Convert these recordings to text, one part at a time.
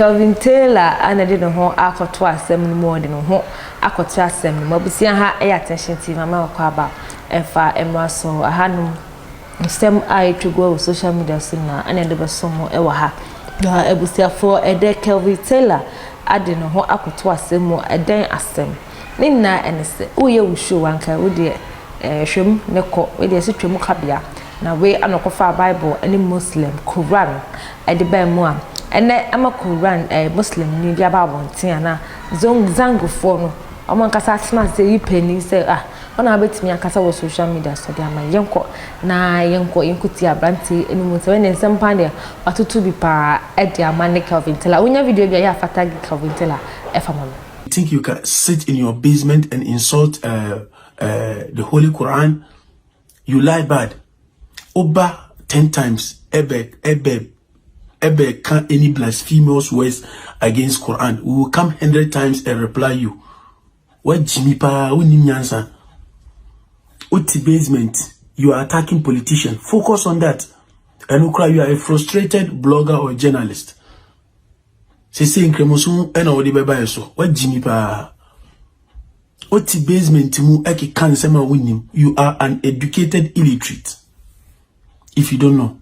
Kelvin Taylor and I didn't know ako to asem more than ho akoto asem mabusia ha attention TV mama kwaba efa emraso ahanum stem I to go social media sina and the besomo ewa ha ebusia for ede Kelvin Taylor ade no ho akoto asem mo eden asem ninna enese uye wushu wanka wo de hwem ne ko we de se twem kabia na we anokofa Bible any Muslim Qur'an ede ba mu a ene ama Qur'an Muslim ni bia ba wonten ana zango fo no omo nkasa atena se yipeni se ona betimi akasa wo social media so dia ma yenko na yenko ti abranti enu mu se ne nsempa de atutu bi pa e de amane Kelvin Taylor unya video bia ya attack Kelvin Taylor efamama. You think you can sit in your basement and insult the Holy Quran? You lie bad. Oba 10 times ebe can't any blasphemous words against Quran. We will come 100 times and reply you. What Jimmy Pa Unimyansa? Uti basement. You are attacking politicians. Focus on that. And you are a frustrated blogger or journalist. Say in Kremosun and all the baby so. What Jimmy Pa? Uti basement mu eki kansema winim. You are an educated illiterate. If you don't know.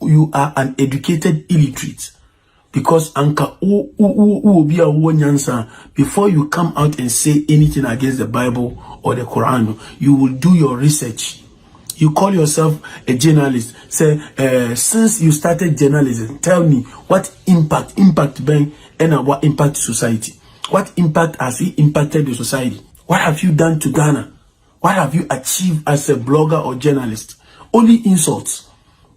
You are an educated illiterate because anka be a one before you come out and say anything against the Bible or the Quran, you will do your research. You call yourself a journalist. Say, since you started journalism, tell me what impact Ben and what impact society? What impact has he impacted the society? What have you done to Ghana? What have you achieved as a blogger or journalist? Only insults.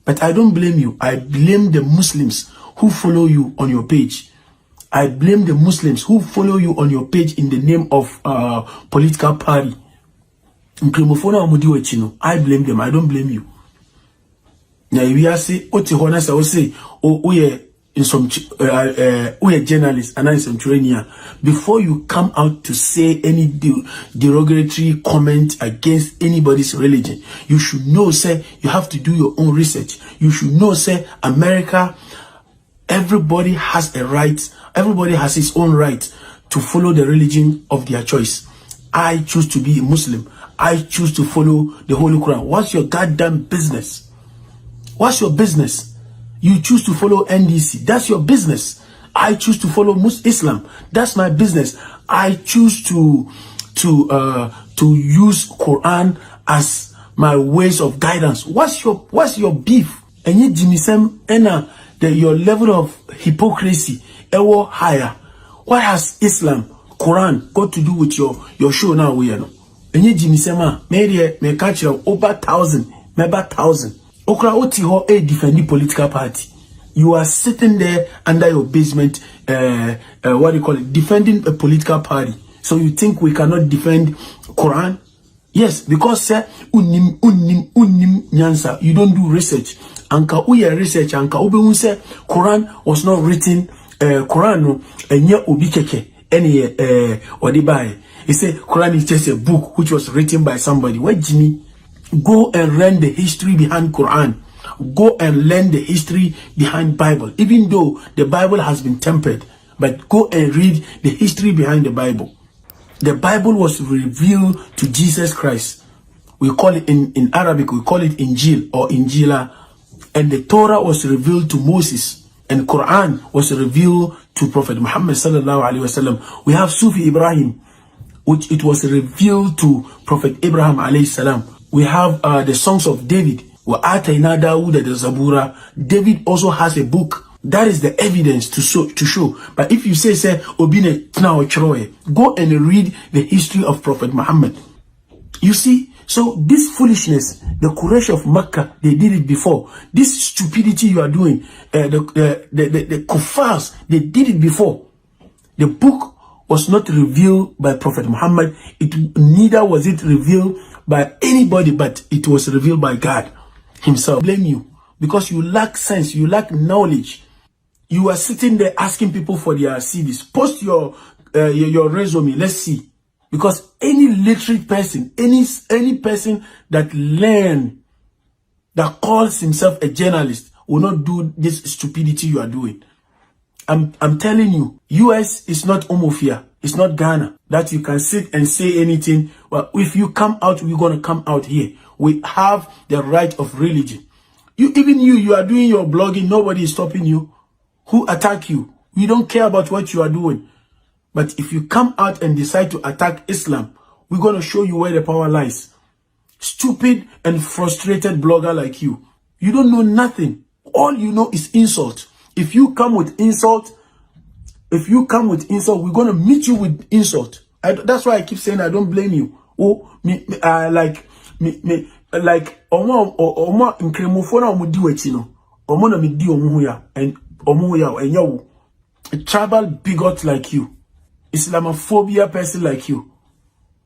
But I don't blame you. I blame the Muslims who follow you on your page. I blame the Muslims who follow you on your page in the name of political party. I blame them. I don't blame you. Now we are say, in some journalists and in some training, before you come out to say any derogatory comment against anybody's religion, you should know, say, you have to do your own research. You should know, say, America, everybody has a right, everybody has his own right to follow the religion of their choice. I choose to be a Muslim. I choose to follow the Holy Quran. What's your goddamn business? What's your business? You choose to follow NDC. That's your business. I choose to follow Islam. That's my business. I choose to use Quran as my ways of guidance. What's your beef? And you Jimisem ena your level of hypocrisy ewo higher. What has Islam, Quran got to do with your show now? We know. And you Jimisema me catch you over 1,000, maybe 1,000. Okra oti ho a defending political party. You are sitting there under your basement, what do you call it, defending a political party. So you think we cannot defend Quran? Yes, because unim nyansa. You don't do research. Anka uye research anka ube say Quran was not written. Quran no enye obi keke any odibai. He said Quran is just a book which was written by somebody. What Jimmy? Go and learn the history behind Quran. Go and learn the history behind Bible. Even though the Bible has been tempered, but go and read the history behind the Bible. The Bible was revealed to Jesus Christ. We call it in Arabic, we call it Injil or Injila. And the Torah was revealed to Moses. And Quran was revealed to Prophet Muhammad sallallahu alaihi wasallam. We have Sufi Ibrahim, which it was revealed to Prophet Abraham alayhi salam. We have the songs of David. David also has a book. That is the evidence to show. But if you say Obine go and read the history of Prophet Muhammad. You see, so this foolishness, the Quraysh of Makkah, they did it before. This stupidity you are doing, the kuffars, they did it before. The book was not revealed by Prophet Muhammad. Neither was it revealed by anybody, but it was revealed by God himself. Blame you because you lack sense, you lack knowledge. You are sitting there asking people for their CVs. Post your resume. Let's see, because any literate person, any person that calls himself a journalist will not do this stupidity you are doing. I'm telling you, US is not Omofia. It's not Ghana that you can sit and say anything. Well, if you come out, we're going to come out here. We have the right of religion. You are doing your blogging. Nobody is stopping you. Who attack you? We don't care about what you are doing. But if you come out and decide to attack Islam, we're going to show you where the power lies. Stupid and frustrated blogger like you. You don't know nothing. All you know is insult. If you come with insult, we're going to meet you with insult. That's why I keep saying I don't blame you. Oh, like omo nkremophone na omudi wechi no. Omo na me di omo ya and you. A tribal bigot like you. Islamophobia person like you.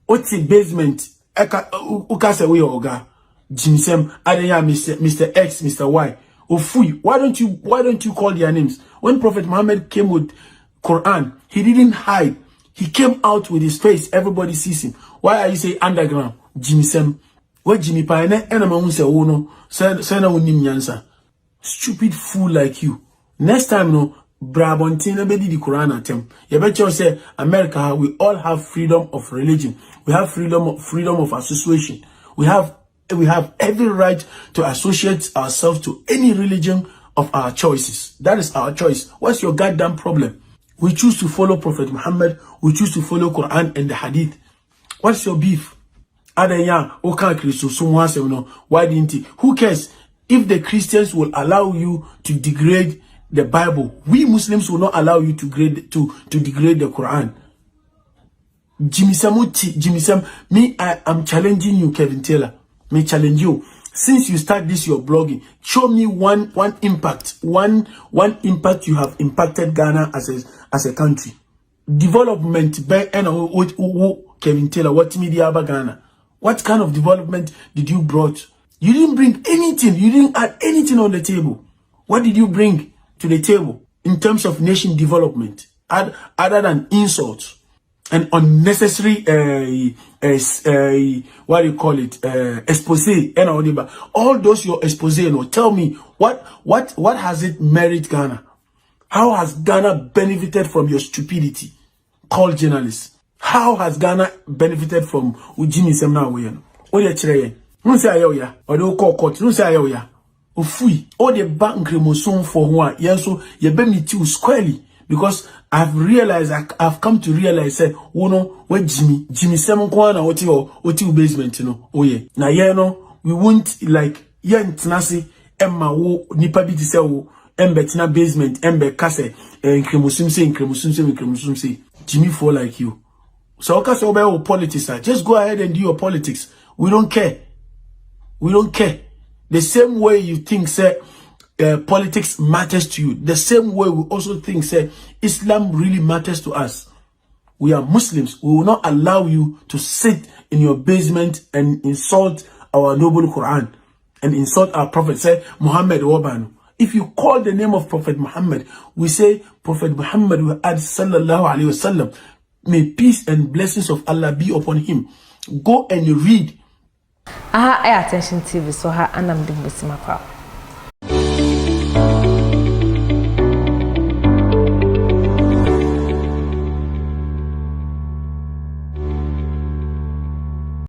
Oti basement uka se we oga. Jinsem adenya Mr. X, Mr. Y. Ofui, why don't you call their names? When Prophet Muhammad came with Qur'an, he didn't hide. He came out with his face. Everybody sees him. Why are you saying underground? Jinsem. What Jimmy Pine and I'm say oh no, say na unim nyansa. Stupid fool like you. Next time no, Brabontina be the Quran attempt. You bet you say America, we all have freedom of religion. We have freedom of association. We have every right to associate ourselves to any religion of our choices. That is our choice. What's your goddamn problem? We choose to follow Prophet Muhammad. We choose to follow Quran and the Hadith. What's your beef? Why didn't he? Who cares? If the Christians will allow you to degrade the Bible, we Muslims will not allow you to degrade the Quran. Jimmy Sam, me, I am challenging you, Kevin Taylor. Me challenge you. Since you start this, your blogging, show me one impact you have impacted Ghana as a country. Development by Kevin Taylor, what media about Ghana? What kind of development did you brought? You didn't bring anything. You didn't add anything on the table. What did you bring to the table in terms of nation development, other than insults and unnecessary what do you call it, expose and all those your expose? Tell me what has it merit Ghana? How has Ghana benefited from your stupidity? Call journalists. How has Ghana benefited from Ujimi Semna Wayan? Oye Chire, no say ayoya, or do call court, no say ayoya. Ofui, all the bank remoson for one, yenso, ye be me too squarely. Because I've come to realize that where Jimmy Semon Kwana oti basement, oh yeah. Na we won't like yen tnasi emma wo nipa bi se wo embetina basement embe kase nkremusum say Jimmy fall like you. So okay, so about politics, just go ahead and do your politics. We don't care. We don't care. The same way you think, say, politics matters to you, the same way we also think, say, Islam really matters to us. We are Muslims. We will not allow you to sit in your basement and insult our noble Quran and insult our Prophet, say, Muhammad Wabanu. If you call the name of Prophet Muhammad, we say, Prophet Muhammad will add, sallallahu alayhi wasallam. May peace and blessings of Allah be upon him. Go and read. Attention TV, so anam di musima kwa.